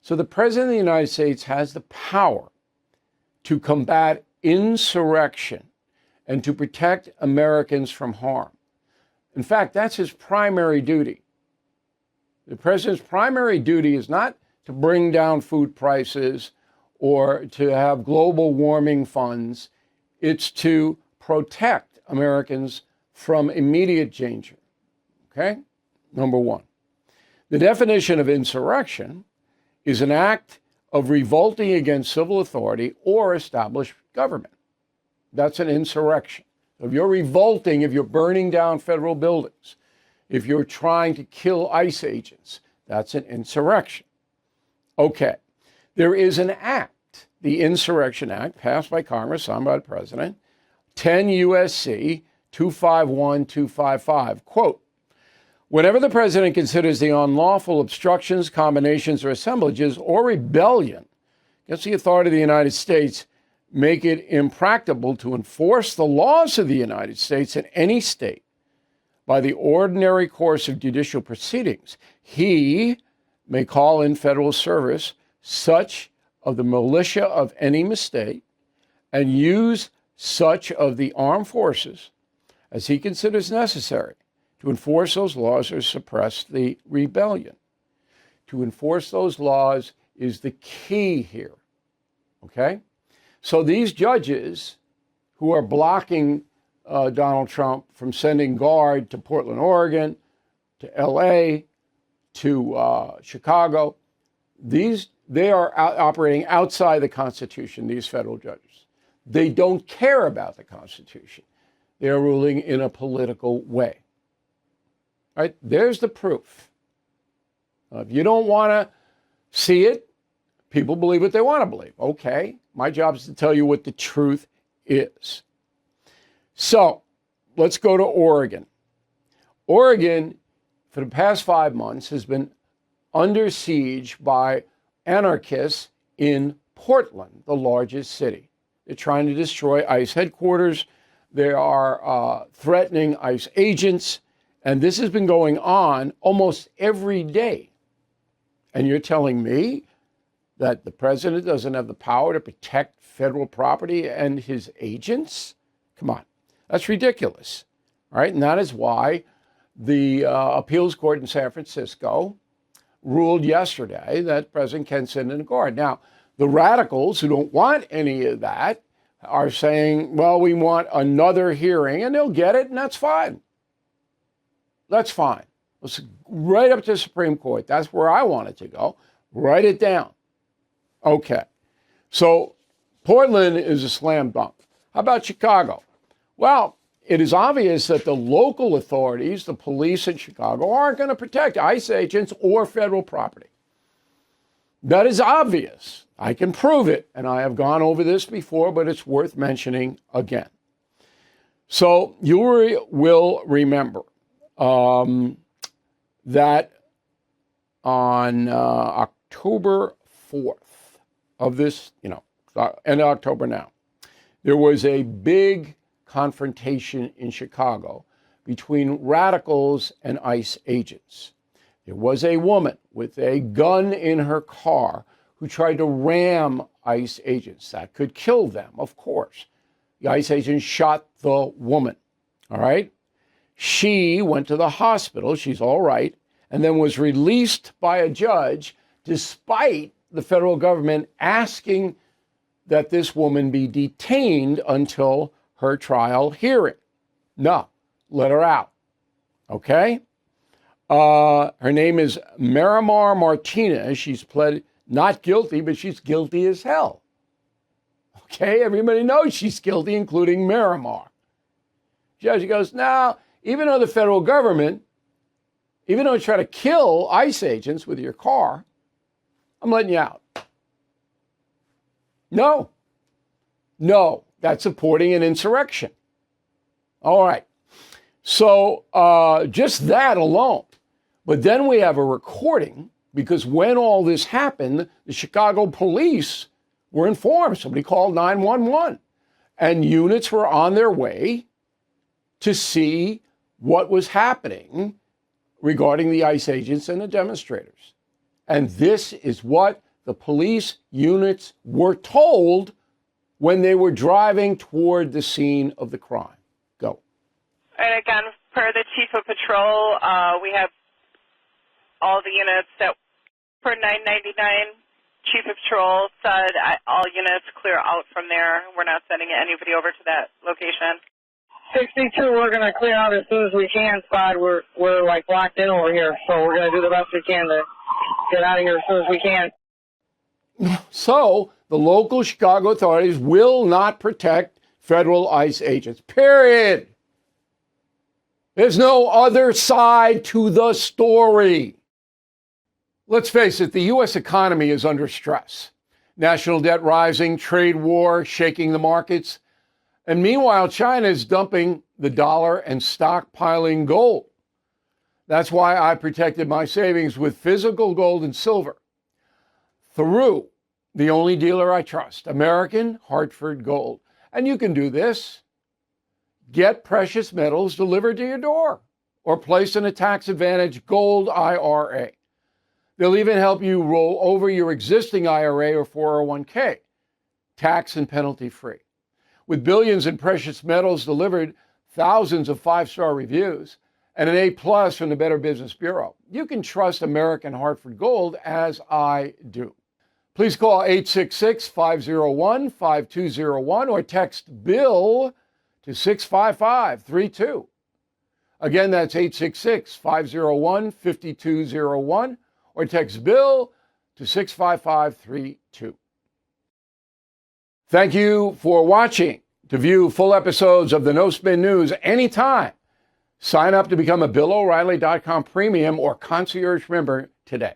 So the President of the United States has the power to combat insurrection and to protect Americans from harm. In fact, that's his primary duty. The president's primary duty is not to bring down food prices or to have global warming funds. It's to protect Americans from immediate danger. Okay? Number one. The definition of insurrection is an act of revolting against civil authority or established government. That's an insurrection. If you're revolting, if you're burning down federal buildings, if you're trying to kill ICE agents, that's an insurrection. Okay. There is an act, the Insurrection Act, passed by Congress, signed by the President, 10 U.S.C. 251255. Quote, whenever the President considers the unlawful obstructions, combinations, or assemblages or rebellion against the authority of the United States make it impracticable to enforce the laws of the United States in any state by the ordinary course of judicial proceedings, he may call in federal service such of the militia of any state and use such of the armed forces as he considers necessary to enforce those laws or suppress the rebellion. To enforce those laws is the key here, okay? So these judges who are blocking Donald Trump from sending guard to Portland, Oregon, to L.A., to Chicago, they are operating outside the Constitution, these federal judges. They don't care about the Constitution. They are ruling in a political way. Right? There's the proof. If you don't want to see it, people believe what they want to believe. Okay, my job is to tell you what the truth is. So let's go to Oregon. Oregon, for the past 5 months, has been under siege by anarchists in Portland, the largest city. They're trying to destroy ICE headquarters. They are threatening ICE agents. And this has been going on almost every day. And you're telling me that the president doesn't have the power to protect federal property and his agents? Come on. That's ridiculous. All right. And that is why the appeals court in San Francisco ruled yesterday that the president can send in a guard. Now, the radicals who don't want any of that are saying, well, we want another hearing, and they'll get it, and that's fine. That's fine. Let's right up to the Supreme Court. That's where I want it to go. Write it down. Okay. So Portland is a slam dunk. How about Chicago? Well, it is obvious that the local authorities, the police in Chicago, aren't going to protect ICE agents or federal property. That is obvious. I can prove it, and I have gone over this before, but it's worth mentioning again. So you will remember that on October 4th of this, end of October now, there was a big confrontation in Chicago between radicals and ICE agents. There was a woman with a gun in her car who tried to ram ICE agents. That could kill them, of course. The ICE agent shot the woman, all right? She went to the hospital, she's all right, and then was released by a judge despite the federal government asking that this woman be detained until her trial hearing. No, let her out, okay? Her name is Miramar Martinez. She's pled not guilty, but she's guilty as hell. Okay, everybody knows she's guilty, including Miramar. Judge goes, no, even though the federal government, even though you try to kill ICE agents with your car, I'm letting you out. No, that's supporting an insurrection. All right. So just that alone. But then we have a recording, because when all this happened, the Chicago police were informed. Somebody called 911, and units were on their way to see what was happening regarding the ICE agents and the demonstrators. And this is what the police units were told when they were driving toward the scene of the crime. Go. And again, per the Chief of Patrol, we have all the units that for 999. Chief of Patrol said all units clear out from there. We're not sending anybody over to that location. 62, we're going to clear out as soon as we can, Spud. We're like locked in over here, so we're going to do the best we can to get out of here as soon as we can. So the local Chicago authorities will not protect federal ICE agents, period. There's no other side to the story. Let's face it, the U.S. economy is under stress. National debt rising, trade war shaking the markets. And meanwhile, China is dumping the dollar and stockpiling gold. That's why I protected my savings with physical gold and silver through the only dealer I trust, American Hartford Gold. And you can do this. Get precious metals delivered to your door or place in a tax-advantaged gold IRA. They'll even help you roll over your existing IRA or 401k, tax and penalty free. With billions in precious metals delivered, thousands of 5-star reviews, and an A+ from the Better Business Bureau, you can trust American Hartford Gold as I do. Please call 866-501-5201 or text BILL to 65532. Again, that's 866-501-5201 or text BILL to 65532. Thank you for watching. To view full episodes of the No Spin News anytime, sign up to become a BillO'Reilly.com premium or concierge member today.